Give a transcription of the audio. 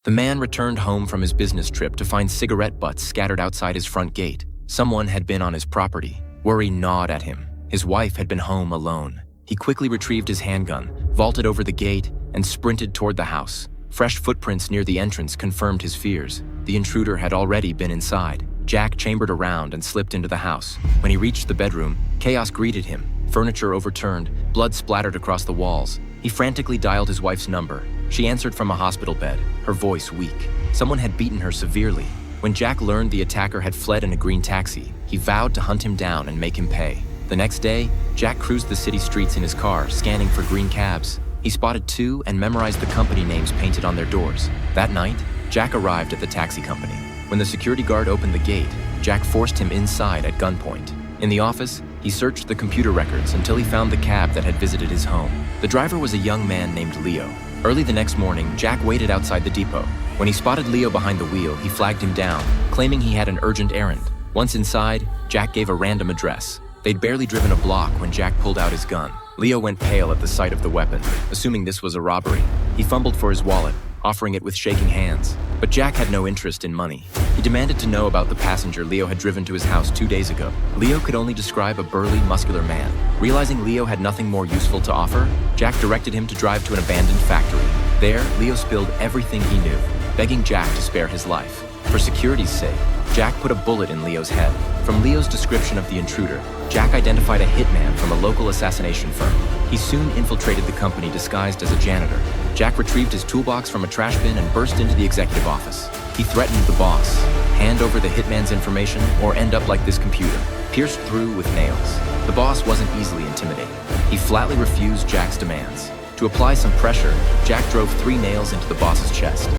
The man returned home from his business trip to find cigarette butts scattered outside his front gate. Someone had been on his property. Worry gnawed at him. His wife had been home alone. He quickly retrieved his handgun, vaulted over the gate, and sprinted toward the house. Fresh footprints near the entrance confirmed his fears. The intruder had already been inside. Jack chambered around and slipped into the house. When he reached the bedroom, chaos greeted him. Furniture overturned, blood splattered across the walls. He frantically dialed his wife's number. She answered from a hospital bed, her voice weak. Someone had beaten her severely. When Jack learned the attacker had fled in a green taxi, he vowed to hunt him down and make him pay. The next day, Jack cruised the city streets in his car, scanning for green cabs. He spotted two and memorized the company names painted on their doors. That night, Jack arrived at the taxi company. When the security guard opened the gate, Jack forced him inside at gunpoint. In the office, he searched the computer records until he found the cab that had visited his home. The driver was a young man named Leo. Early the next morning, Jack waited outside the depot. When he spotted Leo behind the wheel, he flagged him down, claiming he had an urgent errand. Once inside, Jack gave a random address. They'd barely driven a block when Jack pulled out his gun. Leo went pale at the sight of the weapon, assuming this was a robbery. He fumbled for his wallet, offering it with shaking hands. But Jack had no interest in money. He demanded to know about the passenger Leo had driven to his house 2 days ago. Leo could only describe a burly, muscular man. Realizing Leo had nothing more useful to offer, Jack directed him to drive to an abandoned factory. There, Leo spilled everything he knew, begging Jack to spare his life. For security's sake, Jack put a bullet in Leo's head. From Leo's description of the intruder, Jack identified a hitman from a local assassination firm. He soon infiltrated the company disguised as a janitor. Jack retrieved his toolbox from a trash bin and burst into the executive office. He threatened the boss, hand over the hitman's information or end up like this computer, pierced through with nails. The boss wasn't easily intimidated. He flatly refused Jack's demands. To apply some pressure, Jack drove 3 nails into the boss's chest.